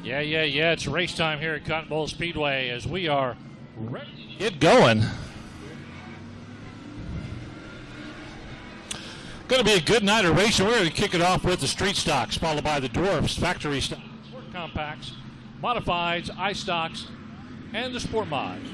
Yeah. It's race time here at Cotton Bowl Speedway as we are ready to get going. Going to be a good night of racing. We're going to kick it off with the street stocks, followed by the dwarfs, factory stocks, sport compacts, modifieds, ice stocks, and the sport mods.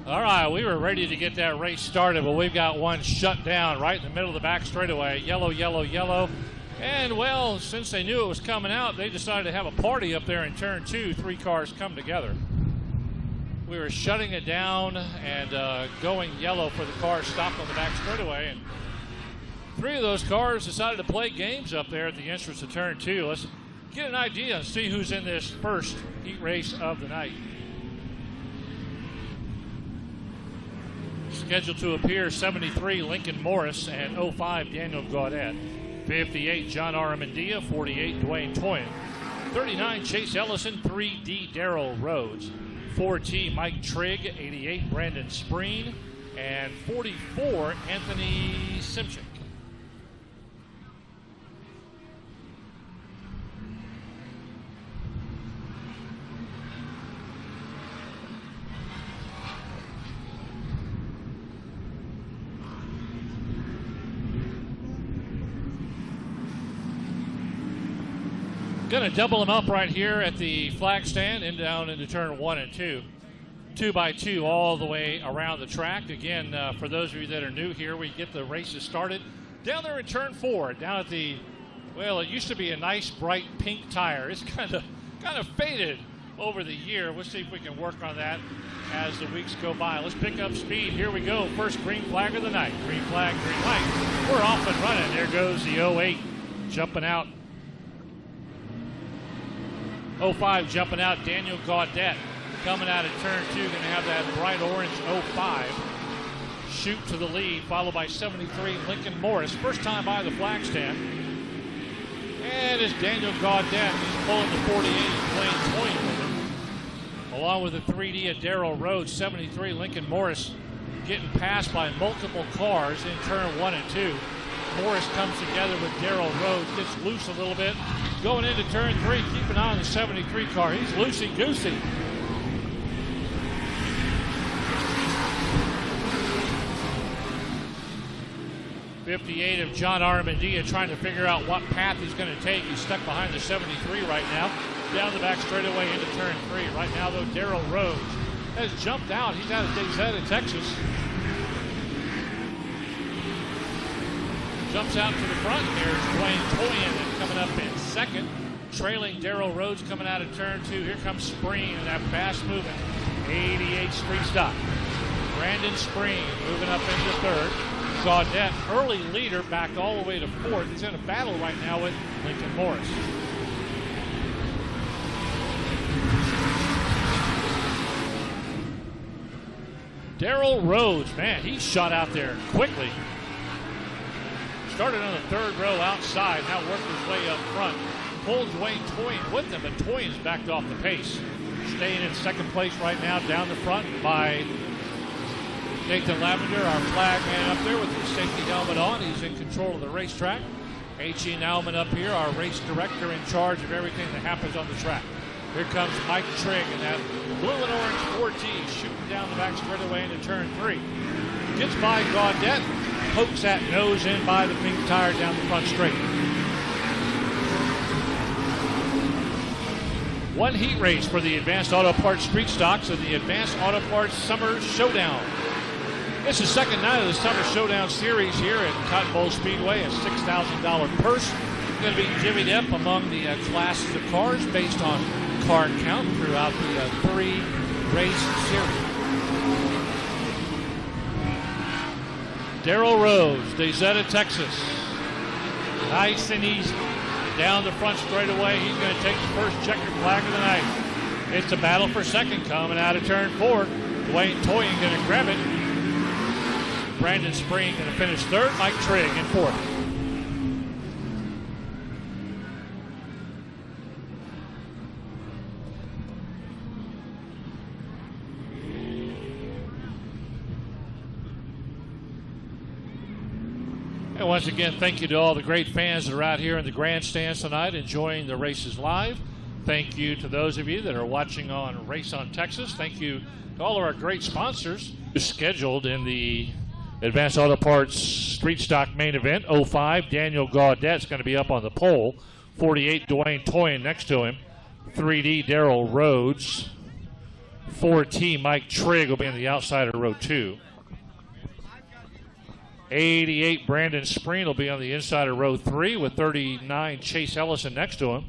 All right, we were ready to get that race started, but we've got one shut down right in the middle of the back straightaway. Yellow. And, well, since they knew it was coming out, they decided to have a party up there in turn 2. 3 cars come together. We were shutting it down and going yellow for the cars stopped on the back straightaway. And 3 of those cars decided to play games up there at the entrance of turn 2. Let's get an idea and see who's in this first heat race of the night. Scheduled to appear 73 Lincoln Morris and 05 Daniel Gaudet. 58 John Armandia, 48 Dwayne Toyin. 39 Chase Ellison, 3D Darrell Rhodes. 4T Mike Trigg, 88 Brandon Spreen, and 44 Anthony Simchik. Going to double them up right here at the flag stand and down into turn 1 and 2. 2 by 2 all the way around the track. Again, for those of you that are new here, we get the races started down there in turn 4, down at the, well, it used to be a nice bright pink tire. It's kind of faded over the year. We'll see if we can work on that as the weeks go by. Let's pick up speed. Here we go. First green flag of the night. Green flag, green light. We're off and running. There goes the 08 jumping out. 05 jumping out, Daniel Gaudet coming out of turn 2, going to have that bright orange 05 shoot to the lead, followed by 73 Lincoln Morris, first time by the flag stand. And it's Daniel Gaudet, he's pulling the 48 and playing Toyin with him. Along with the 3D of Darrell Rhodes, 73 Lincoln Morris getting passed by multiple cars in turn 1 and 2. Morris comes together with Darrell Rhodes, gets loose a little bit. Going into turn 3, keep an eye on the 73 car. He's loosey-goosey. '58 of John Armandia trying to figure out what path he's going to take. He's stuck behind the 73 right now. Down the back straightaway into turn 3. Right now, though, Darrell Rhodes has jumped out. He's out of DayZ, Texas. Jumps out to the front. There's Dwayne Toyin coming up in second. Trailing Darrell Rhodes coming out of turn 2. Here comes Spreen and that fast-moving 88 street stock. Brandon Spreen moving up into third. Gaudet, early leader, backed all the way to fourth. He's in a battle right now with Lincoln Morris. Darrell Rhodes, man, he shot out there quickly. Started on the third row outside, now worked his way up front. Pulled Dwayne Toyin with him, but Toyin's backed off the pace. Staying in second place right now, down the front by Nathan Lavender, our flag man up there with his safety helmet on. He's in control of the racetrack. H.E. Nauman up here, our race director in charge of everything that happens on the track. Here comes Mike Trigg in that blue and orange 4T shooting down the back straightaway into turn 3. Gets by Gaudet. Pokes that nose in by the pink tire down the front straight. One heat race for the Advanced Auto Parts Street Stocks of the Advanced Auto Parts Summer Showdown. It's the second night of the Summer Showdown Series here at Cotton Bowl Speedway. A $6,000 purse going to be divvied up among the classes of cars based on car count throughout the 3-race series. Darrell Rhodes, DayZ, Texas. Nice and easy. Down the front straightaway, he's going to take the first checkered flag of the night. It's a battle for second coming out of turn 4. Dwayne Toyin going to grab it. Brandon Spreen going to finish third. Mike Trigg in fourth. And once again, thank you to all the great fans that are out here in the grandstands tonight enjoying the races live. Thank you to those of you that are watching on Race on Texas. Thank you to all of our great sponsors scheduled in the Advanced Auto Parts Street Stock main event. 05, Daniel Gaudet's going to be up on the pole. 48, Dwayne Toyin next to him. 3D, Daryl Rhodes. 4T, Mike Trigg will be on the outside of row 2. 88, Brandon Spreen will be on the inside of row 3 with 39, Chase Ellison next to him.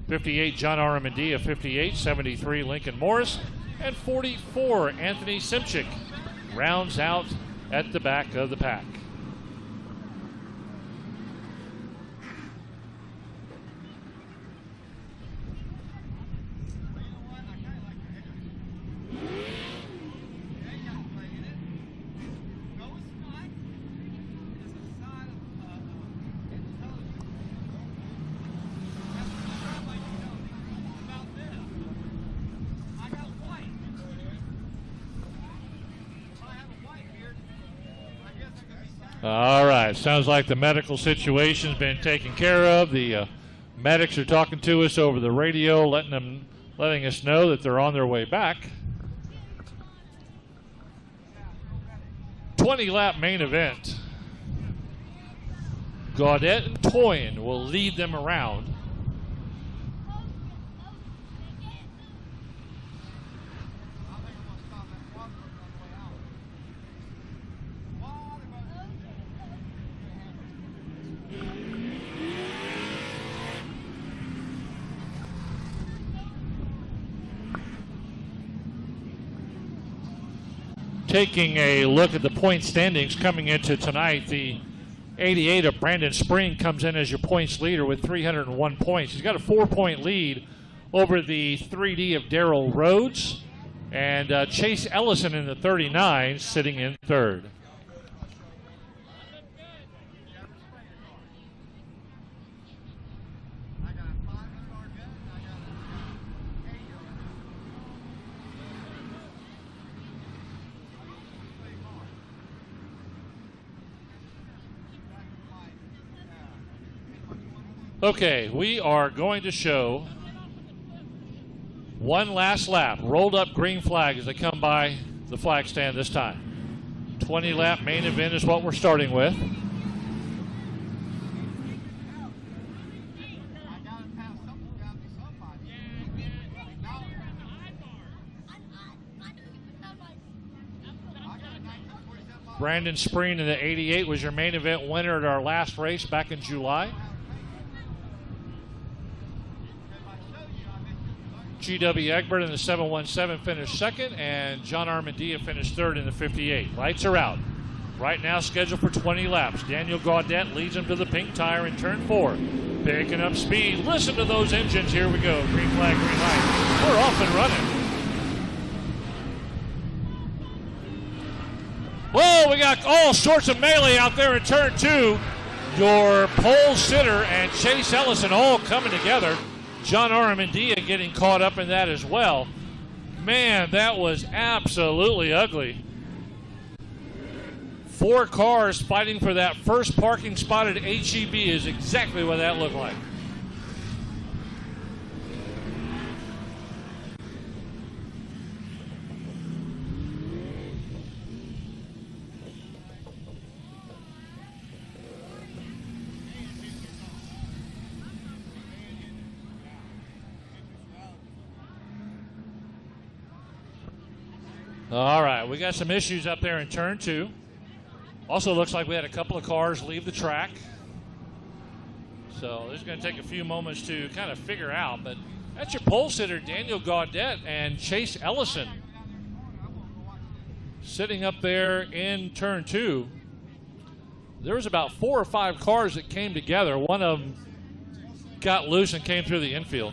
58, John Armandia. 58, 73, Lincoln Morris. And 44, Anthony Simchik rounds out at the back of the pack. All right, sounds like the medical situation's been taken care of. The medics are talking to us over the radio, letting us know that they're on their way back. 20-lap main event. Gaudet and Toyin will lead them around. Taking a look at the point standings coming into tonight, the 88 of Brandon Spreen comes in as your points leader with 301 points. He's got a 4-point lead over the 3D of Daryl Rhodes, and Chase Ellison in the 39 sitting in third. Okay, we are going to show one last lap. Rolled up green flag as they come by the flag stand this time. 20-lap main event is what we're starting with. Brandon Spreen in the 88 was your main event winner at our last race back in July. G.W. Egbert in the 717 finished second, and John Armandia finished third in the 58. Lights are out. Right now scheduled for 20 laps. Daniel Gaudet leads him to the pink tire in turn 4. Picking up speed. Listen to those engines. Here we go. Green flag, green light. We're off and running. Whoa, we got all sorts of melee out there in turn 2. Your pole sitter and Chase Ellison all coming together. John Armandia getting caught up in that as well. Man, that was absolutely ugly. 4 cars fighting for that first parking spot at HEB is exactly what that looked like. All right, we got some issues up there in turn 2. Also looks like we had a couple of cars leave the track. So this is going to take a few moments to kind of figure out. But that's your pole sitter, Daniel Gaudet and Chase Ellison. Sitting up there in turn 2. There was about 4 or 5 cars that came together. One of them got loose and came through the infield.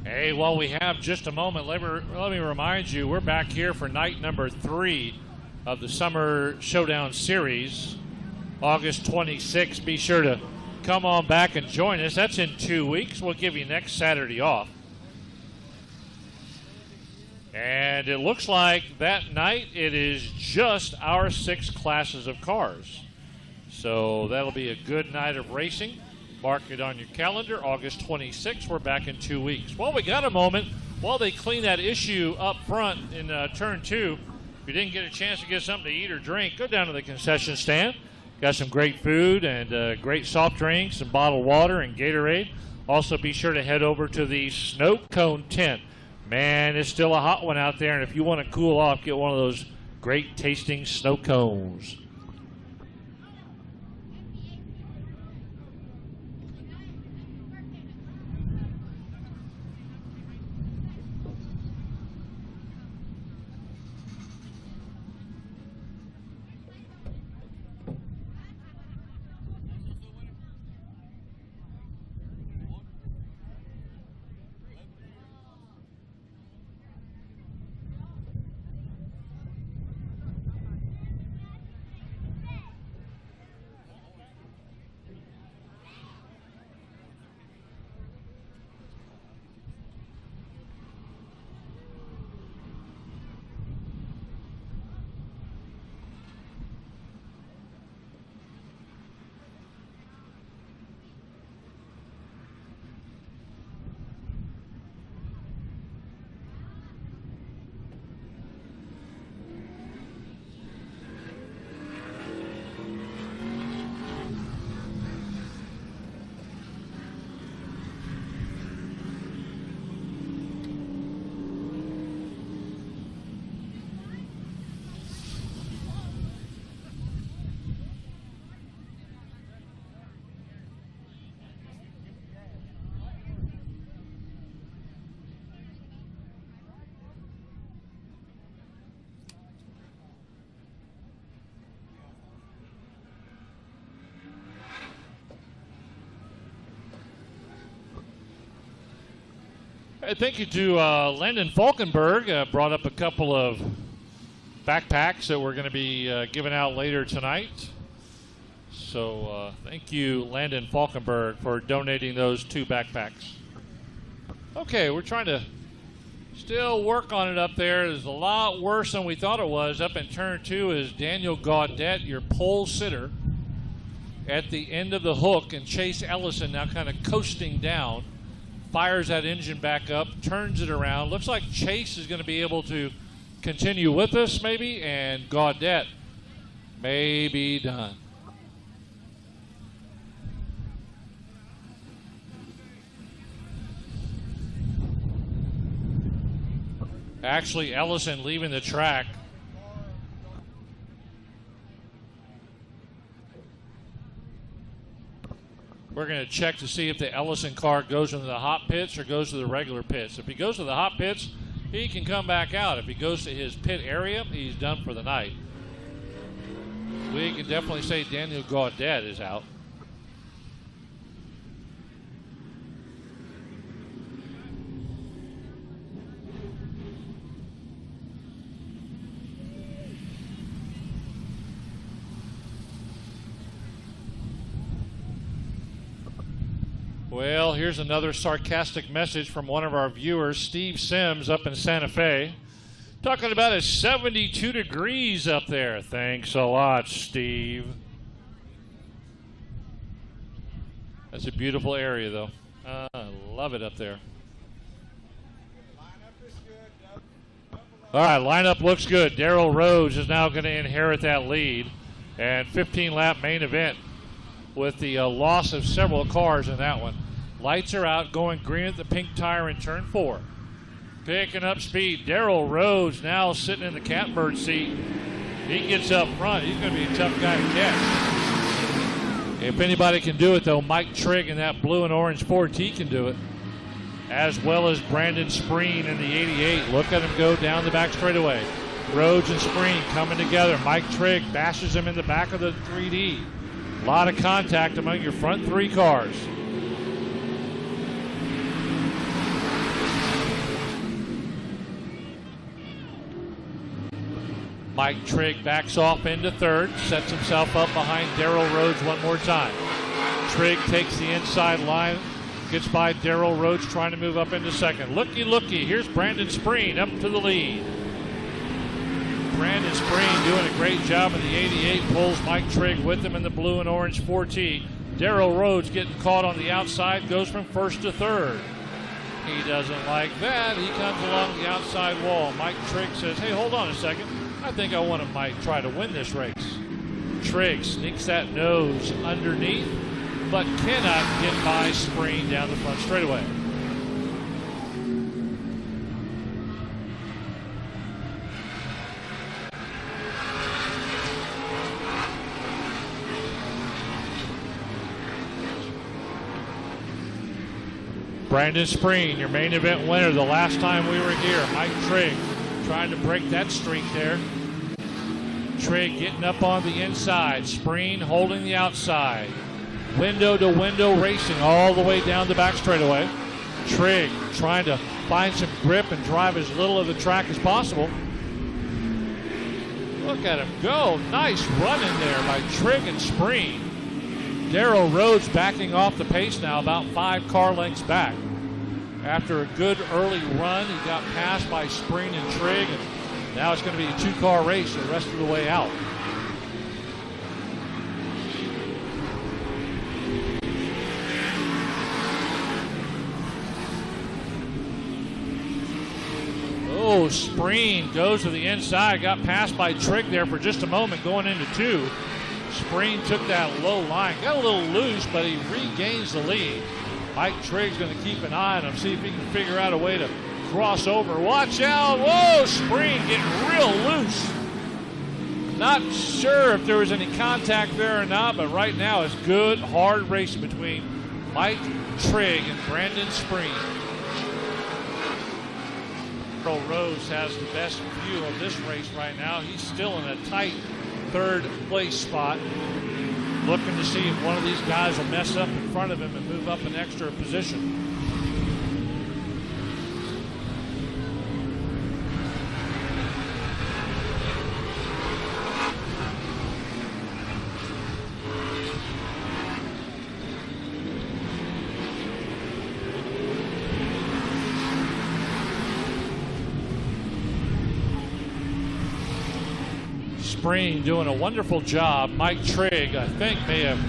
Hey, while we have just a moment, let me remind you, we're back here for night number 3 of the Summer Showdown Series, August 26th. Be sure to come on back and join us. That's in 2 weeks. We'll give you next Saturday off. And it looks like that night it is just our 6 classes of cars. So that'll be a good night of racing. Mark it on your calendar, August 26th. We're back in 2 weeks. Well, we got a moment while they clean that issue up front in turn 2. If you didn't get a chance to get something to eat or drink, go down to the concession stand. Got some great food and great soft drinks and bottled water and Gatorade. Also, be sure to head over to the Snow Cone tent. Man, it's still a hot one out there, and if you want to cool off, get one of those great tasting snow cones. Thank you to Landon Falkenberg. Brought up a couple of backpacks that we're going to be giving out later tonight. So thank you, Landon Falkenberg, for donating those 2 backpacks. Okay, we're trying to still work on it up there. It's a lot worse than we thought it was. Up in turn 2 is Daniel Gaudette, your pole sitter, at the end of the hook, and Chase Ellison now kind of coasting down. Fires that engine back up, turns it around. Looks like Chase is going to be able to continue with us maybe, and Gaudette may be done. Actually, Ellison leaving the track. We're going to check to see if the Ellison car goes into the hot pits or goes to the regular pits. If he goes to the hot pits, he can come back out. If he goes to his pit area, he's done for the night. We can definitely say Daniel Gaudette is out. Well, here's another sarcastic message from one of our viewers, Steve Sims up in Santa Fe. Talking about it's 72 degrees up there. Thanks a lot, Steve. That's a beautiful area, though. I love it up there. All right, lineup looks good. Darrell Rhodes is now going to inherit that lead. And 15-lap main event with the loss of several cars in that one. Lights are out, going green at the pink tire in turn 4. Picking up speed. Darrell Rhodes now sitting in the catbird seat. He gets up front. He's going to be a tough guy to catch. If anybody can do it, though, Mike Trigg in that blue and orange Ford T can do it, as well as Brandon Spreen in the 88. Look at him go down the back straightaway. Rhodes and Spreen coming together. Mike Trigg bashes him in the back of the 3D. A lot of contact among your front 3 cars. Mike Trigg backs off into third, sets himself up behind Darrell Rhodes one more time. Trigg takes the inside line, gets by Darrell Rhodes trying to move up into second. Looky, here's Brandon Spreen up to the lead. Brandon Spreen doing a great job in the 88, pulls Mike Trigg with him in the blue and orange 4T. Darrell Rhodes getting caught on the outside, goes from first to third. He doesn't like that. He comes along the outside wall. Mike Trigg says, hey, hold on a second. I think I want to try to win this race. Trigg sneaks that nose underneath, but cannot get by Spreen down the front straightaway. Brandon Spreen, your main event winner the last time we were here. Mike Trigg trying to break that streak there. Trigg getting up on the inside. Spreen holding the outside. Window to window racing all the way down the back straightaway. Trigg trying to find some grip and drive as little of the track as possible. Look at him go. Nice run in there by Trigg and Spreen. Darrell Rhodes backing off the pace now, about 5 car lengths back. After a good early run, he got passed by Spreen and Trigg, and now it's going to be a 2-car race the rest of the way out. Oh, Spreen goes to the inside, got passed by Trigg there for just a moment going into 2. Spreen took that low line, got a little loose, but he regains the lead. Mike Trigg's going to keep an eye on him, see if he can figure out a way to cross over. Watch out. Whoa, Spreen getting real loose. Not sure if there was any contact there or not, but right now it's good, hard racing between Mike Trigg and Brandon Spreen. Darrell Rhodes has the best view of this race right now. He's still in a tight third place spot, looking to see if one of these guys will mess up in front of him and move up an extra position. Spreen doing a wonderful job. Mike Trigg, I think, may have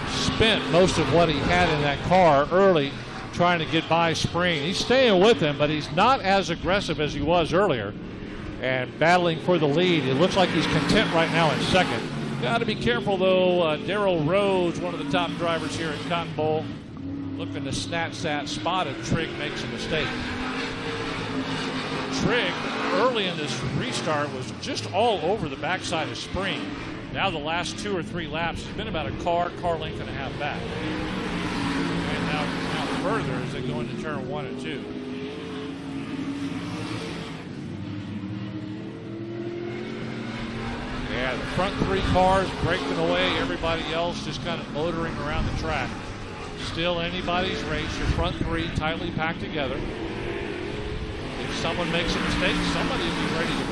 spent most of what he had in that car early trying to get by Spreen. He's staying with him, but he's not as aggressive as he was earlier and battling for the lead. It looks like he's content right now in second. Got to be careful, though. Darrell Rhodes, one of the top drivers here at Cotton Bowl, looking to snatch that spot if Trigg makes a mistake. Trigg, early in this restart, was just all over the backside of Spreen. Now the last 2 or 3 laps, he's been about a car length and a half back. And now further as they go into turn 1 and 2. Yeah, the front 3 cars breaking away, everybody else just kind of motoring around the track. Still anybody's race, your front 3 tightly packed together. If someone makes a mistake, somebody will be ready to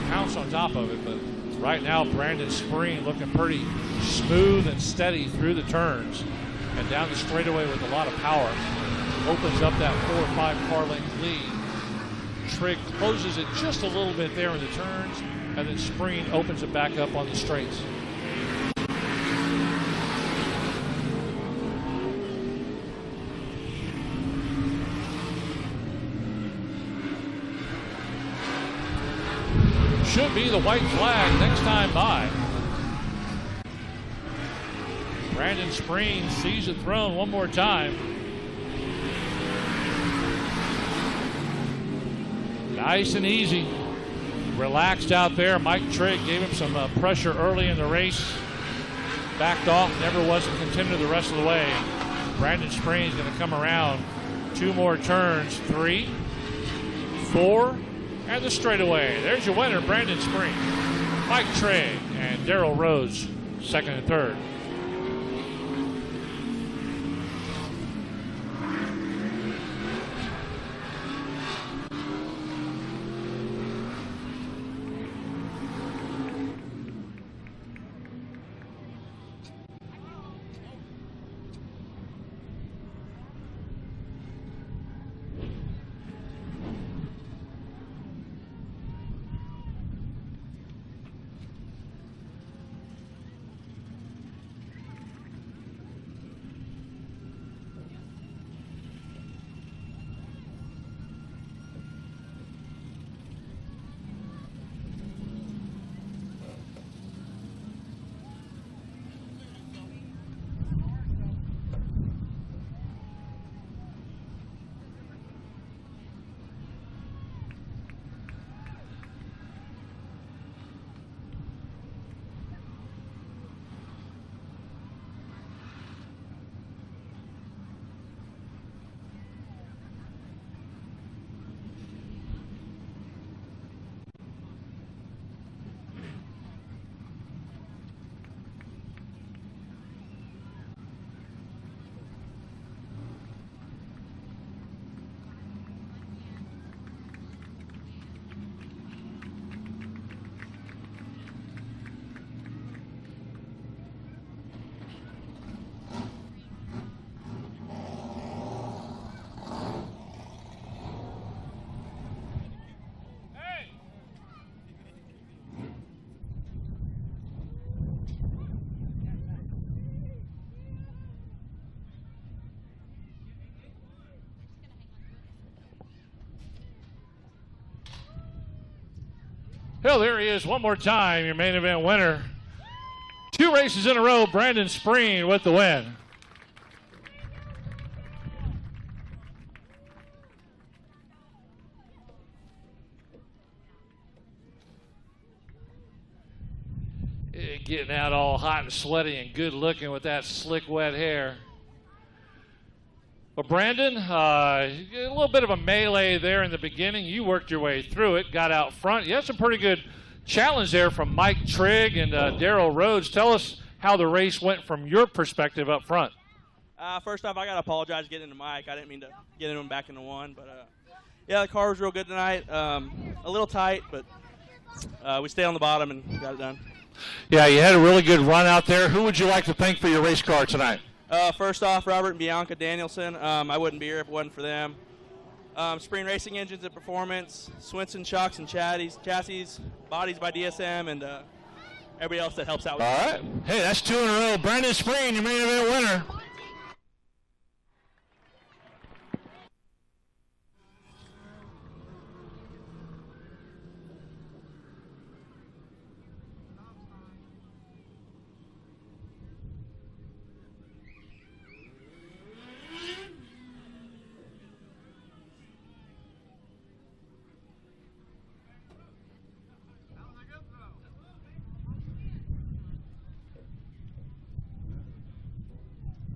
pounce on top of it. But right now, Brandon Spreen looking pretty smooth and steady through the turns and down the straightaway with a lot of power. Opens up that 4 or 5 car length lead. Trigg closes it just a little bit there in the turns, and then Spreen opens it back up on the straights. Should be the white flag next time by. Brandon Spreen sees it thrown one more time. Nice and easy. Relaxed out there. Mike Trigg gave him some pressure early in the race. Backed off, never was a contender the rest of the way. Brandon Spreen's going to come around. 2 more turns. 3, 4, and the straightaway. There's your winner, Brandon Spreen. Mike Trigg and Darrell Rhodes, second and third. Well, there he is one more time, your main event winner. 2 races in a row, Brandon Spreen with the win. Getting out all hot and sweaty and good looking with that slick, wet hair. Well, Brandon, a little bit of a melee there in the beginning. You worked your way through it, got out front. You had some pretty good challenge there from Mike Trigg and Daryl Rhodes. Tell us how the race went from your perspective up front. First off, I got to apologize getting into Mike. I didn't mean to get him back into one. But, yeah, the car was real good tonight. A little tight, but we stayed on the bottom and got it done. Yeah, you had a really good run out there. Who would you like to thank for your race car tonight? First off, Robert and Bianca Danielson. I wouldn't be here if it wasn't for them. Spreen Racing Engines and Performance, Swinson Shocks and Chassis, Bodies by DSM, and everybody else that helps out with All right. Hey, that's 2 in a row. Brandon Spreen, your main event winner.